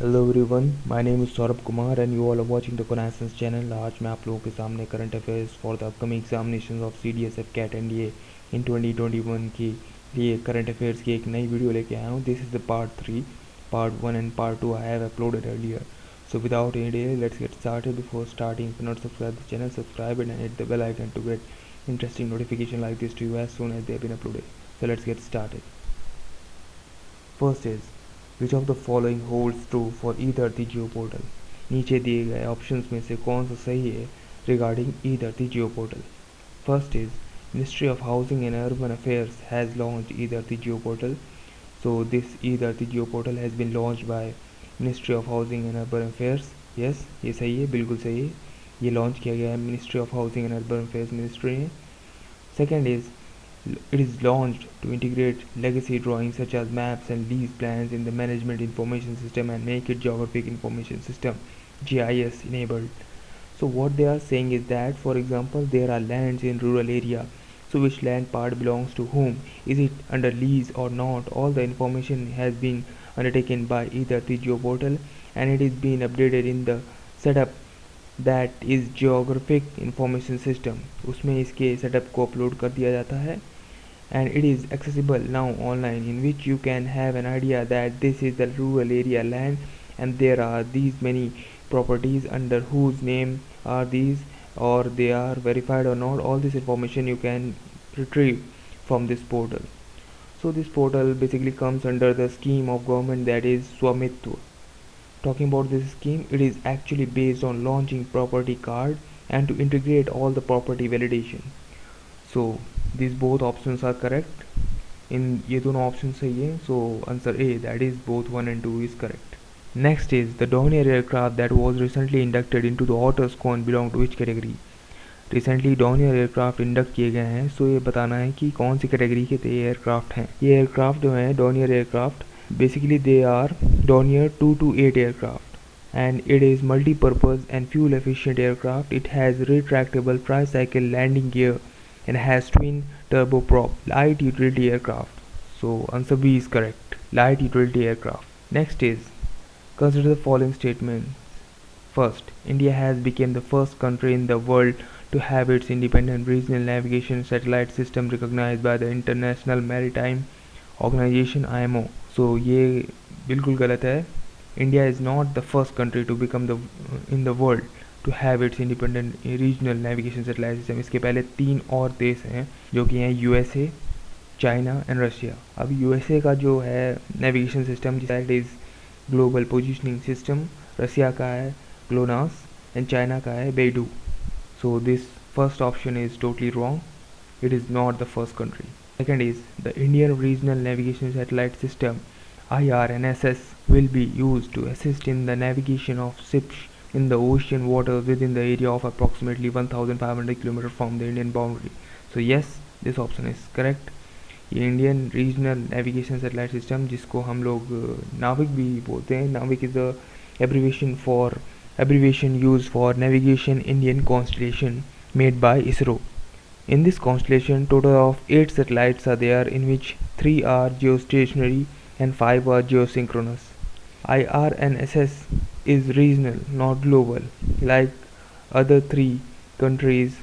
Hello everyone, my name is Saurabh Kumar and you all are watching the Konasense channel. आज मैं आप लोगों के सामने current affairs for the upcoming examination of CDSF CAT NDA in 2021 के लिए करंट अफेयर्स की एक नई वीडियो लेके आया हूँ। This is the part 1 and part 2 I have uploaded earlier. So without any delay, let's get started. Before starting, if you not subscribe the channel, subscribe it and hit the bell icon to get interesting notification like this to you as soon as they have been uploaded. So let's get started. First is, which of the following holds true for E-Dharti geo portal? नीचे दिए गए options में से कौन सा सही है regarding E-Dharti geo portal? First is, Ministry of Housing and Urban Affairs has launched E-Dharti geo portal. So this E-Dharti geo portal has been launched by Ministry of Housing and Urban Affairs. Yes, ये सही है, बिल्कुल सही है. ये लॉन्च किया गया है Ministry of Housing and Urban Affairs ministry ने. Second is, it is launched to integrate legacy drawings such as maps and lease plans in the Management Information System and make it Geographic Information System (GIS) enabled. So what they are saying is that, for example, there are lands in rural area. So which land part belongs to whom? Is it under lease or not? All the information has been undertaken by E-Dharti geo portal and it is being updated in the setup that is geographic information system. उसमें इसके setup को upload कर दिया जाता है and it is accessible now online, in which you can have an idea that this is the rural area land and there are these many properties under whose name are these, or they are verified or not. All this information you can retrieve from this portal. So this portal basically comes under the scheme of government that is Swamitwa. Talking about this scheme, it is actually based on launching property card and to integrate all the property validation. So these both options are correct. In ये दोनों option सही है. So answer A, that is both 1 and 2 is correct. Next is, the Dornier aircraft that was recently inducted into the Otterscon belong to which category? Recently Dornier aircraft induct किए गए हैं. सो ये बताना है कि कौन सी कैटेगरी के एयरक्राफ्ट हैं. ये एयरक्राफ्ट जो हैं Dornier aircraft, basically they are Dornier 228 aircraft and it is multi-purpose and fuel efficient aircraft. It has retractable tricycle landing gear and has twin turboprop light utility aircraft. So answer B is correct, light utility aircraft. Next is, consider the following statements. First, India has become the first country in the world to have its independent regional navigation satellite system recognized by the International Maritime Organization (IMO). So ये बिल्कुल गलत है. India is not the first country to become in the world to have its independent regional navigation satellite system. इसके पहले 3 और देश हैं जो कि हैं USA, चाइना एंड रशिया. अब USA का जो है navigation system that is global positioning system, Russia का है GLONASS एंड चाइना का है बेइडू. So this first option is totally wrong. It is not the first country. Second is, the Indian Regional Navigation Satellite System (IRNSS) will be used to assist in the navigation of ships in the ocean waters within the area of approximately 1,500 km from the Indian boundary. So yes, this option is correct. ये Indian regional navigation satellite system, जिसको हम लोग नाविक भी बोलते हैं. नाविक is the abbreviation used for navigation Indian constellation made by ISRO. In this constellation, total of 8 satellites are there, in which 3 are geostationary and 5 are geosynchronous. IRNSS is regional, not global, like other 3 countries'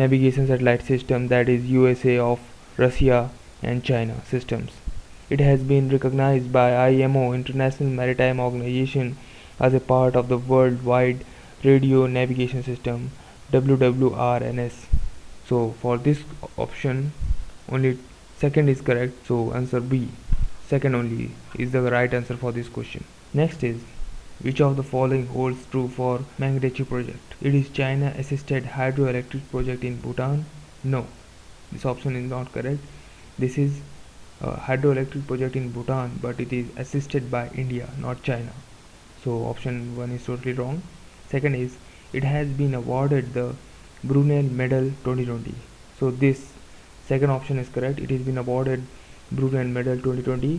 navigation satellite system, that is USA, of Russia and China systems. It has been recognized by IMO, International Maritime Organization, as a part of the Worldwide Radio Navigation System (WWRNS). So for this option, only second is correct. So answer B, second only, is the right answer for this question. Next is, which of the following holds true for Mangdechu project? It is China assisted hydroelectric project in Bhutan. No, this option is not correct. This is a hydroelectric project in Bhutan, but it is assisted by India, not China. So option 1 is totally wrong. Second is, it has been awarded the Brunel Medal 2020. So this second option is correct. It has been awarded Brunel Medal 2020.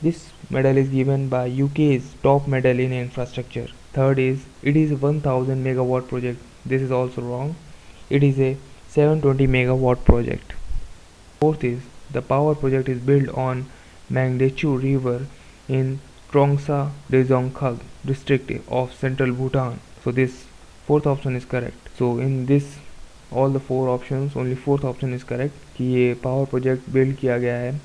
This medal is given by UK's top medal in infrastructure. Third is, it is a 1000 megawatt project. This is also wrong. It is a 720 megawatt project. Fourth is, the power project is built on Mangdechu River in Trongsa Dzongkhag district of central Bhutan. So this fourth option is correct. So in this all the four options only fourth option is correct कि ये power project build किया गया है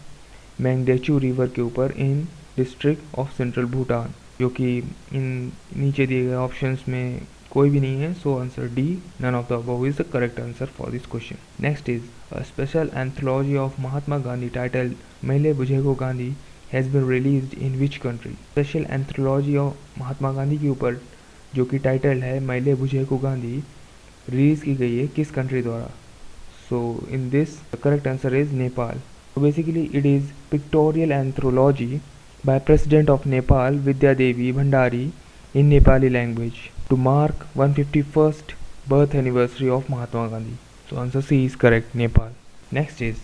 मैंगडेचू river के ऊपर इन district of central Bhutan, जो कि इन नीचे दिए गए ऑप्शंस में कोई भी नहीं है. So answer D, none of the above is the correct answer for this question. Next is a special anthology of Mahatma Gandhi title Maile Bujheko Gandhi has been released in which country. Special anthology of Mahatma Gandhi के ऊपर जो कि title है मैले Bujheko Gandhi release की गई है किस कंट्री द्वारा. So in this the correct answer is Nepal. So basically it is pictorial anthology by President of Nepal Vidya Devi Bhandari in Nepali language to mark 151st birth anniversary of Mahatma Gandhi. So answer C is correct, Nepal. Next is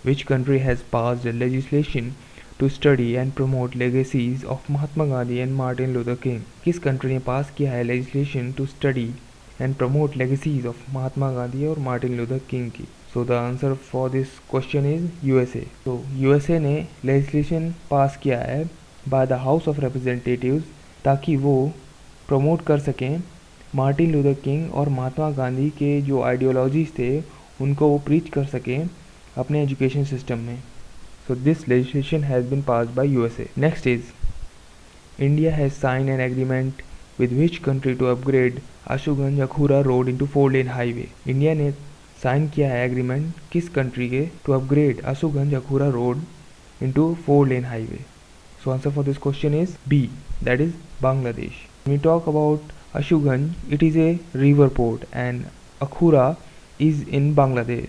which country has passed a legislation to study and promote legacies of Mahatma Gandhi and Martin Luther King. किस country ने पास किया है legislation to study and promote legacies of Mahatma Gandhi और Martin Luther King की. So the answer for this question is USA. So USA ने legislation पास किया है by the House of Representatives ताकि वो प्रमोट कर सकें मार्टिन लूथर किंग और महात्मा गांधी के जो आइडियोलॉजीज थे उनको वो प्रीच कर सकें अपने एजुकेशन सिस्टम में. So this legislation has been passed by USA. Next is India has signed an agreement with which country to upgrade Ashuganj Akhura road into 4-lane highway. India ने साइन किया है एग्रीमेंट किस country के to upgrade Ashuganj Akhaura road into 4-lane highway. So answer for this question is B, that is Bangladesh. We talk about Ashuganj, it is a river port and Akhaura is in Bangladesh.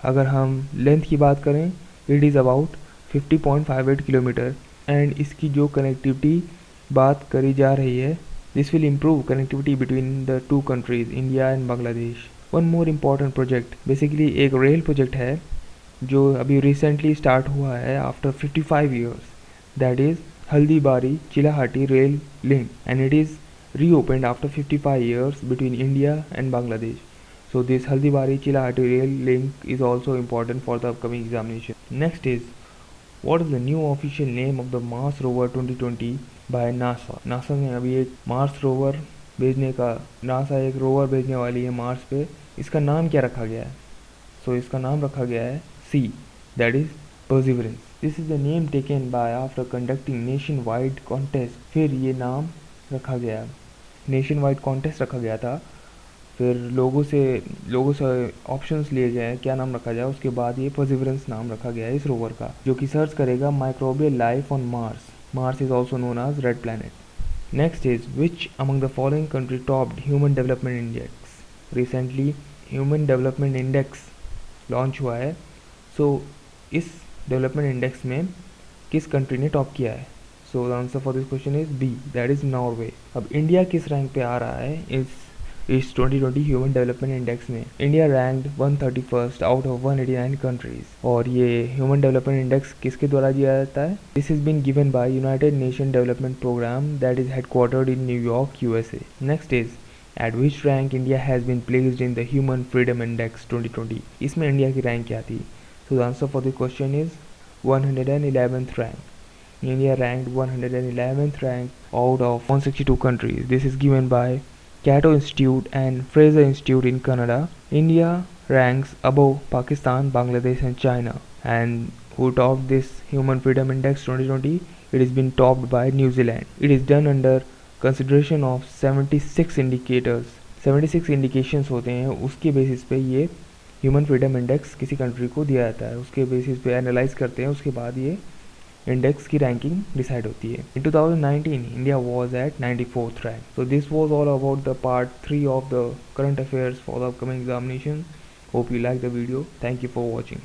अगर हम length की बात करें it is about 50.58 kilometre and इसकी जो connectivity बात करी जा रही है this will improve connectivity between the two countries India and Bangladesh. One more important project basically एक रेल प्रोजेक्ट है जो अभी रिसेंटली स्टार्ट हुआ है after 55 years, that is Haldibari Chilahati rail link and it is reopened after 55 years between India and Bangladesh. So this Haldibari Chilahati rail link is also important for the upcoming examination. Next is what is the new official name of the Mars rover 2020 by NASA. NASA ने अभी एक Mars rover भेजने का NASA एक rover भेजने वाली है Mars पे. इसका नाम क्या रखा गया है? सो इसका नाम रखा गया है C, that is perseverance. This is the name taken by after conducting nation wide contest. फिर ये नाम रखा गया, नेशन वाइड कॉन्टेस्ट रखा गया था, फिर लोगों से ऑप्शंस लिए गए हैं क्या नाम रखा जाए, उसके बाद ये परसिवरेंस नाम रखा गया है इस रोवर का, जो कि सर्च करेगा microbial life on Mars. Mars is also known as red planet. Next is which among the following country topped Human Development Index? Recently Human Development Index launch हुआ है. सो इस डेवलपमेंट इंडेक्स में किस country ने top किया है? So the answer for this question is B, that is Norway. अब India किस रैंक पे आ रहा है इस 2020 ह्यूमन डेवलपमेंट इंडेक्स में? India ranked 131st out of 189 countries. और ये ह्यूमन डेवलपमेंट इंडेक्स किसके द्वारा दिया जाता है? This is been given by United nation development programme that is headquartered in New York USA. Next is eight which rank India has been placed in the human freedom index 2020. इसमें India की rank क्या थी? सो the answer for the question is 111th rank. India ranked 111th rank out of 162 countries. This is given by Cato Institute and Fraser Institute in Canada. India ranks above Pakistan, Bangladesh and China. And who topped this Human Freedom Index 2020? It has been topped by New Zealand. It is done under consideration of 76 indicators. 76 indications होते हैं, उसके basis पे ये human freedom index किसी country को दिया जाता है, उसके बेसिस पे एनालाइज करते हैं, उसके बाद ये इंडेक्स की रैंकिंग डिसाइड होती है. इन 2019 India was at 94th rank. So this was all about the part 3 of the current affairs for the upcoming examination. Hope you like the video. Thank you for watching.